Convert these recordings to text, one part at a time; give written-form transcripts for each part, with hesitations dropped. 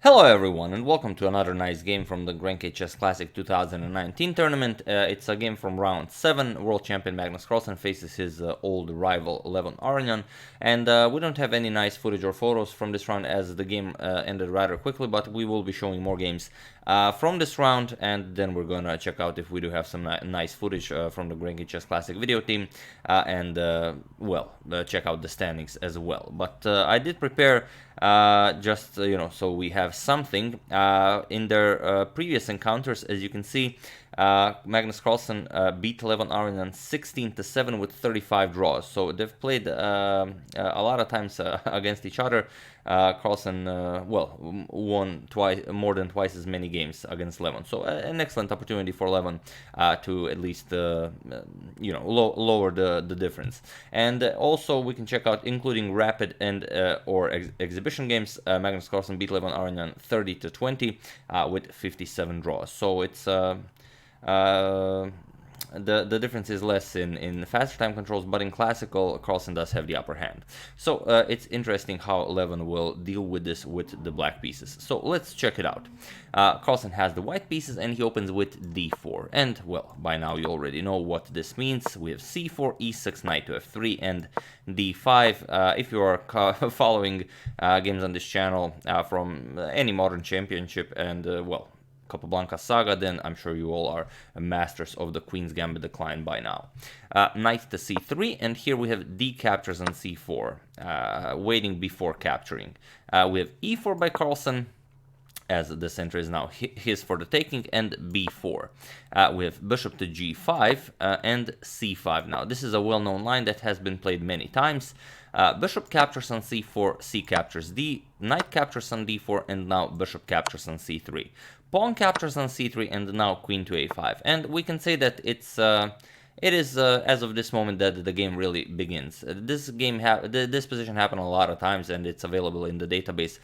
Hello everyone and welcome to another nice game from the GRENKE Chess Classic 2019 tournament. It's a game from round 7. World Champion Magnus Carlsen faces his old rival Levon Aronian, and we don't have any nice footage or photos from this round as the game ended rather quickly, but we will be showing more games from this round, and then we're gonna check out if we do have some nice footage from the GRENKE Chess Classic video team, and check out the standings as well. But I did prepare so we have something in their previous encounters. As you can see, Magnus Carlsen beat Levon Aronian 16-7 with 35 draws. So they've played a lot of times against each other. Carlsen won more than twice as many games against Levon. So an excellent opportunity for Levon to at least lower the difference. And also we can check out, including rapid and or exhibition games, Magnus Carlsen beat Levon Aronian 30-20 with 57 draws. So it's the difference is less in faster time controls, but in classical, Carlsen does have the upper hand. So it's interesting how Levon will deal with this with the black pieces. So let's check it out. Carlsen has the white pieces and he opens with d4. And, well, by now you already know what this means. We have c4, e6, knight to f3, and d5. If you are following games on this channel from any modern championship and, Capablanca saga, then I'm sure you all are masters of the Queen's Gambit decline by now. Knight to c3, and here we have d captures on c4, waiting before capturing. We have e4 by Carlsen, as the center is now his for the taking, and b4. We have bishop to g5 and c5. Now, this is a well-known line that has been played many times. Bishop captures on c4, c captures d, knight captures on d4, and now bishop captures on c3. Pawn captures on c3, and now queen to a5. And we can say that it is as of this moment that the game really begins. This position happened a lot of times, and it's available in the database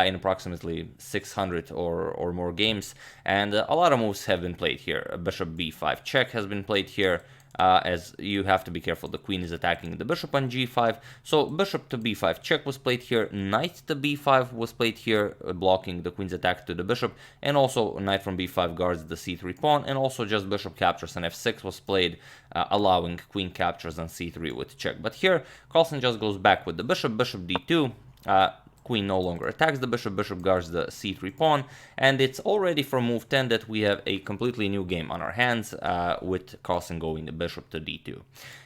in approximately 600 or more games. And a lot of moves have been played here. Bishop b5 check has been played here. As you have to be careful, the queen is attacking the bishop on g5. So bishop to b5 check was played here, knight to b5 was played here, blocking the queen's attack to the bishop, and also knight from b5 guards the c3 pawn, and also just bishop captures on f6 was played, allowing queen captures on c3 with check. But here, Carlsen just goes back with the bishop, bishop d2, queen no longer attacks the bishop, bishop guards the c3 pawn, and it's already from move 10 that we have a completely new game on our hands, with Carlsen going the bishop to d2.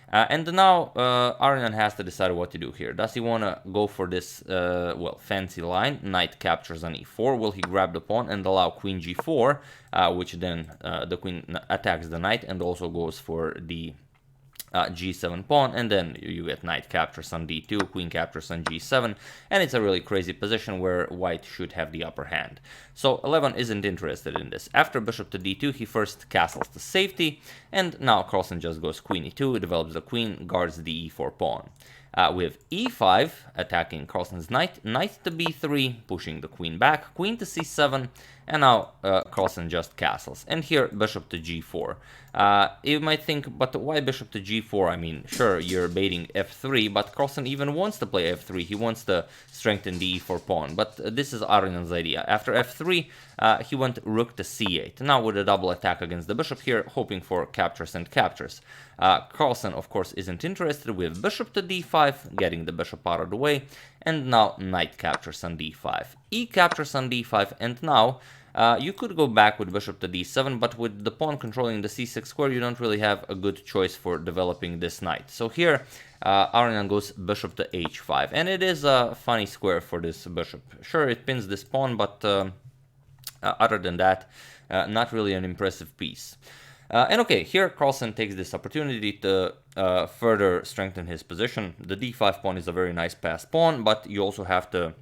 And now Aronian has to decide what to do here. Does he want to go for this, fancy line, knight captures on e4? Will he grab the pawn and allow queen g4, which then the queen attacks the knight and also goes for the g7 pawn, and then you get knight captures on d2, queen captures on g7, and it's a really crazy position where white should have the upper hand. So Levon isn't interested in this. After bishop to d2, he first castles to safety, and now Carlsen just goes queen e2, develops the queen, guards the e4 pawn. We have e5 attacking Carlsen's knight, knight to b3, pushing the queen back, queen to c7, and now Carlsen just castles. And here, bishop to g4. You might think, but why bishop to g4? I mean, sure, you're baiting f3, but Carlsen even wants to play f3. He wants to strengthen the e4 pawn, but this is Aronian's idea. After f3, he went rook to c8. Now with a double attack against the bishop here, hoping for captures and captures. Carlsen, of course, isn't interested with bishop to d5, getting the bishop out of the way, and now knight captures on d5. E captures on d5, and now you could go back with bishop to d7, but with the pawn controlling the c6 square, you don't really have a good choice for developing this knight. So here, Aronian goes bishop to h5, and it is a funny square for this bishop. Sure, it pins this pawn, but other than that, not really an impressive piece. And okay, here Carlsen takes this opportunity to further strengthen his position. The d5 pawn is a very nice passed pawn, but you also have to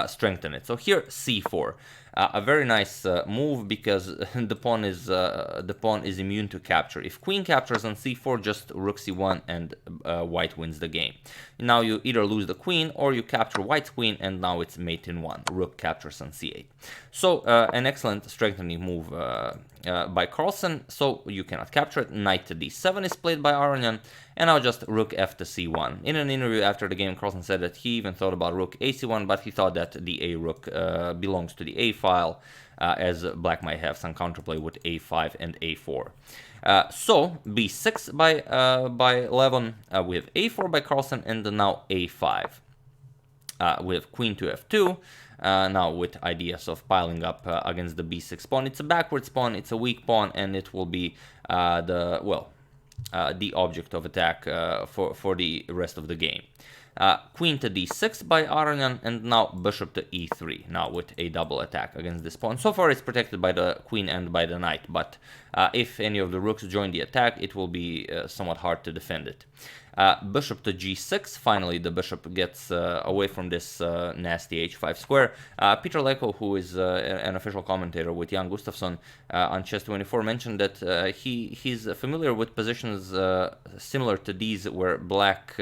strengthen it. So here c4, a very nice move because the pawn is immune to capture. If queen captures on c4, just rook c1 and white wins the game. Now you either lose the queen or you capture white's queen, and now it's mate in one. Rook captures on c8. So an excellent strengthening move by Carlsen, so you cannot capture it. Knight to d7 is played by Aronian, and now just rook f to c1. In an interview after the game, Carlsen said that he even thought about rook ac1, but he thought that the a rook belongs to the a file, as black might have some counterplay with a5 and a4. So b6 by Levon, we have a4 by Carlsen, and now a5. We have queen to f2, now with ideas of piling up against the b6 pawn. It's a backwards pawn, it's a weak pawn, and it will be the object of attack for the rest of the game. Queen to d6 by Aronian, and now bishop to e3, now with a double attack against this pawn. So far it's protected by the queen and by the knight, but if any of the rooks join the attack, it will be somewhat hard to defend it. Bishop to g6, finally the bishop gets away from this nasty h5 square. Peter Leko, who is an official commentator with Jan Gustafsson on Chess24, mentioned that he's familiar with positions similar to these, where black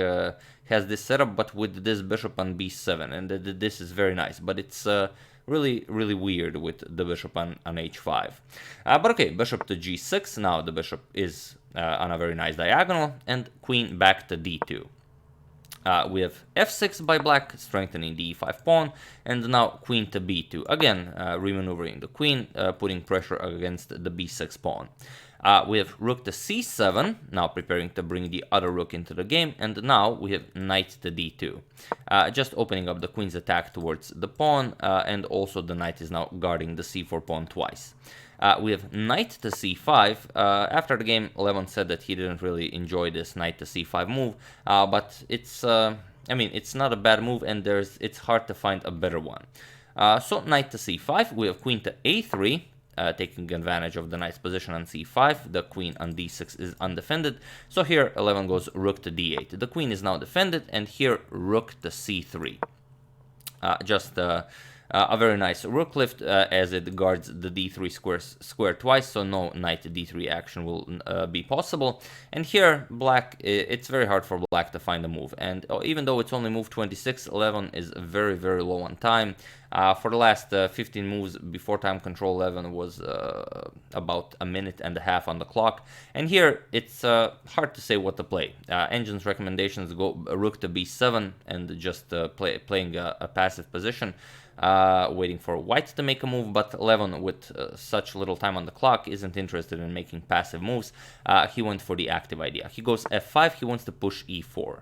has this setup, but with this bishop on b7, and this is very nice, but it's really weird with the bishop on h5. But okay, bishop to g6, now the bishop is on a very nice diagonal, and queen back to d2. We have f6 by black, strengthening the e5 pawn, and now queen to b2, again remaneuvering the queen, putting pressure against the b6 pawn. We have rook to c7, now preparing to bring the other rook into the game, and now we have knight to d2, just opening up the queen's attack towards the pawn, and also the knight is now guarding the c4 pawn twice. We have knight to c5. After the game, Levon said that he didn't really enjoy this knight to c5 move, but it's, I mean, it's not a bad move, and it's hard to find a better one. So knight to c5, we have queen to a3, taking advantage of the knight's position on c5. The queen on d6 is undefended, so here Levon goes rook to d8. The queen is now defended, and here rook to c3. A very nice rook lift, as it guards the d3 square twice, so no knight to d3 action will be possible. And here black, it's very hard for black to find a move, and even though it's only move 26, Levon is very low on time. For the last 15 moves before time control, Levon was about a minute and a half on the clock, and here it's hard to say what to play. Engine's recommendations go rook to b7 and just playing a passive position, waiting for white to make a move, but Levon, with such little time on the clock, isn't interested in making passive moves. He went for the active idea. He goes f5, he wants to push e4.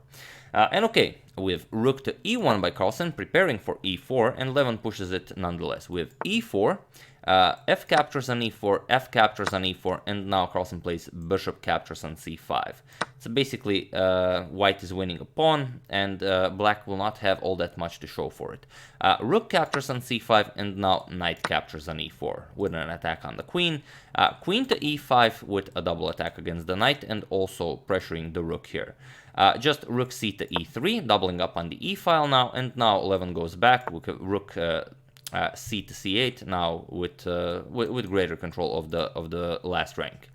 And okay, we have rook to e1 by Carlsen, preparing for e4, and Levon pushes it nonetheless. We have e4, f captures on e4, f captures on e4, and now Carlsen plays bishop captures on c5. So basically, white is winning a pawn, and black will not have all that much to show for it. Rook captures on c5, and now knight captures on e4, with an attack on the queen. Queen to e5 with a double attack against the knight, and also pressuring the rook here. Just rook c to e3, doubling up on the e file now, and now Levon goes back with rook c to c8, now with greater control of the last rank.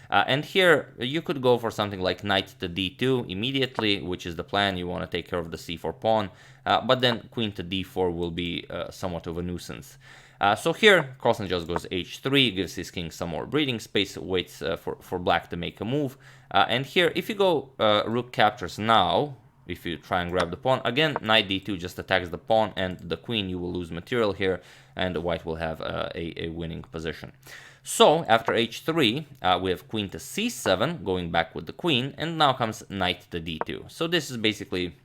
And here you could go for something like knight to d2 immediately, which is the plan. You want to take care of the c4 pawn, but then queen to d4 will be somewhat of a nuisance. So here Carlsen just goes h3, gives his king some more breathing space, waits for black to make a move. And here, if you go rook captures now, if you try and grab the pawn, again knight d2 just attacks the pawn and the queen. You will lose material here, and white will have a winning position. So after h3, we have queen to c7, going back with the queen, and now comes knight to d2. So this is basically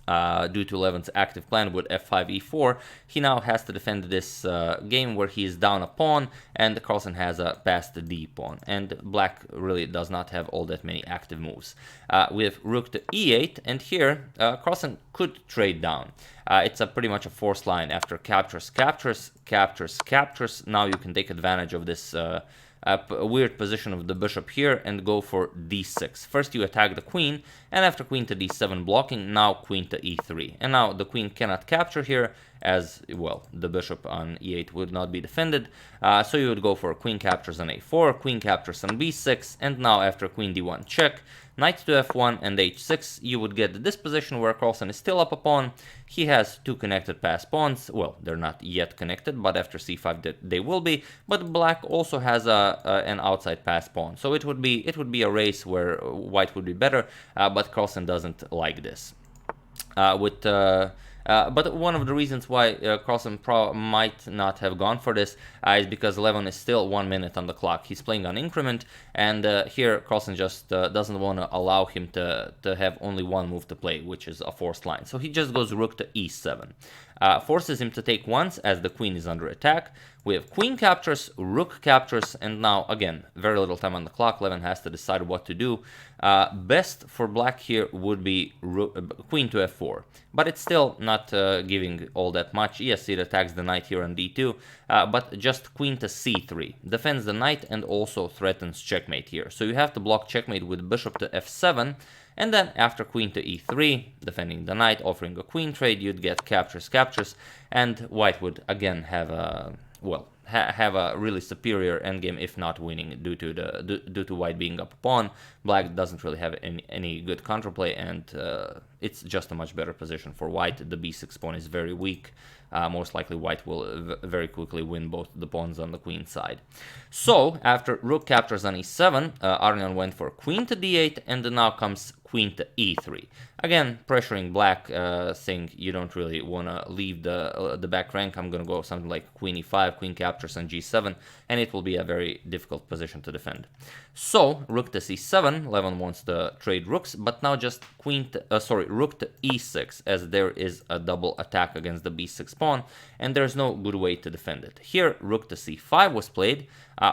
due to Levon's active plan with f5 e4, he now has to defend this game where he is down a pawn, and Carlsen has a pass to d pawn, and black really does not have all that many active moves. We have rook to e8, and here Carlsen could trade down. It's pretty much a forced line. After captures, captures, captures, captures, now you can take advantage of this a weird position of the bishop here and go for d6. First you attack the queen, and after queen to d7 blocking, now queen to e3. And now the queen cannot capture here, as well. The bishop on e8 would not be defended, so you would go for queen captures on a4, queen captures on b6, and now after queen d1 check, knight to f1 and h6, you would get this position where Carlsen is still up a pawn. He has two connected passed pawns. Well, they're not yet connected, but after c5 they will be. But black also has an outside passed pawn, so it would be a race where white would be better, but Carlsen doesn't like this. But one of the reasons why Carlsen might not have gone for this is because Levon is still 1 minute on the clock. He's playing on increment, and here Carlsen just doesn't want to allow him to have only one move to play, which is a forced line. So he just goes rook to e7. Forces him to take once as the queen is under attack. We have queen captures, rook captures, and now again very little time on the clock. Levon has to decide what to do. Best for black here would be queen to f4, but it's still not giving all that much. Yes, it attacks the knight here on d2, but just queen to c3 defends the knight and also threatens checkmate here. So you have to block checkmate with bishop to f7. And then after queen to e3, defending the knight, offering a queen trade, you'd get captures, captures, and white would again have a, well, have a really superior endgame, if not winning, due to white being up a pawn. Black doesn't really have any good counterplay, and it's just a much better position for white. The b6 pawn is very weak. Most likely white will very quickly win both the pawns on the queen side. So after rook captures on e7, Aronian went for queen to d8, and then now comes queen to e3. Again, pressuring black, saying you don't really want to leave the back rank. I'm going to go something like queen e5, queen captures on g7, and it will be a very difficult position to defend. So rook to c7, Levon wants to trade rooks, but now just rook to e6, as there is a double attack against the b6 pawn, and there's no good way to defend it. Here, rook to c5 was played,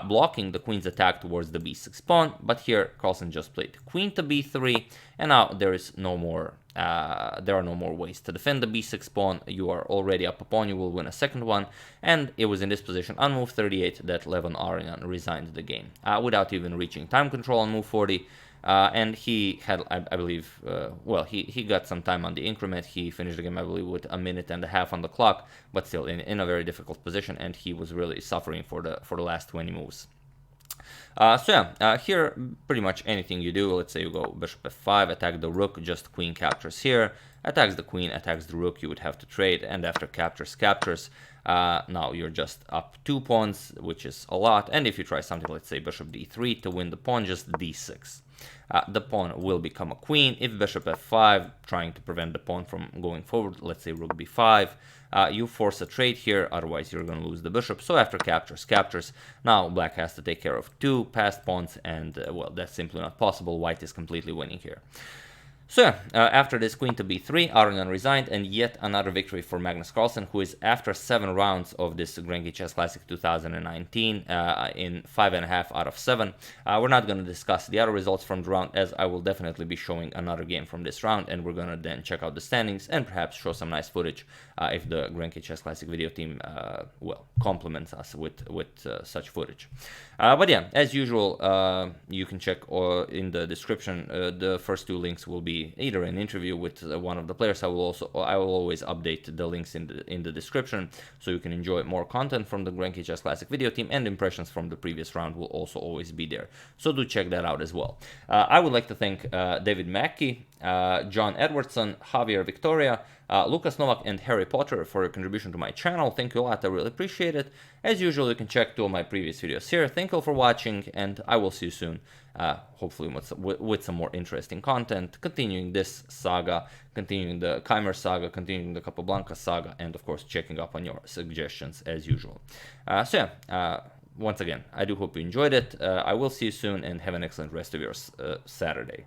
blocking the queen's attack towards the b6 pawn, but here Carlsen just played queen to b3, and now there is no more. There are no more ways to defend the b6 pawn. You are already up a pawn. You will win a second one, and it was in this position on move 38 that Levon Aronian resigned the game without even reaching time control on move 40. And he had, I believe, well, he got some time on the increment. He finished the game, I believe, with a minute and a half on the clock, but still in a very difficult position, and he was really suffering for the last 20 moves. Here pretty much anything you do, let's say you go bishop f5, attack the rook, just queen captures here, attacks the queen, attacks the rook, you would have to trade, and after captures, now you're just up 2 pawns, which is a lot, and if you try something, let's say bishop d3 to win the pawn, just d6. The pawn will become a queen. If bishop f5, trying to prevent the pawn from going forward, let's say rook b5, you force a trade here, otherwise you're going to lose the bishop. So after captures, now black has to take care of 2 passed pawns, and well, that's simply not possible. White is completely winning here. So after this queen to b3, Aronian resigned, and yet another victory for Magnus Carlsen, who is after 7 rounds of this GRENKE Chess Classic 2019 in 5.5 out of 7. We're not going to discuss the other results from the round, as I will definitely be showing another game from this round, and we're going to then check out the standings and perhaps show some nice footage if the GRENKE Chess Classic video team well, compliments us with such footage. But yeah, as usual, you can check in the description. The first 2 links will be either an interview with one of the players. I will always update the links in the description, so you can enjoy more content from the GRENKE Chess Classic video team, and impressions from the previous round will also always be there. So do check that out as well. I would like to thank David Mackey, John Edwardson, Javier Victoria, Lucas Novak, and Harry Potter for your contribution to my channel. Thank you a lot, I really appreciate it. As usual, you can check 2 of my previous videos here. Thank you all for watching, and I will see you soon, hopefully with some more interesting content, continuing this saga, continuing the Chimer saga, continuing the Capablanca saga, and of course checking up on your suggestions as usual. Once again, I do hope you enjoyed it. I will see you soon, and have an excellent rest of your Saturday.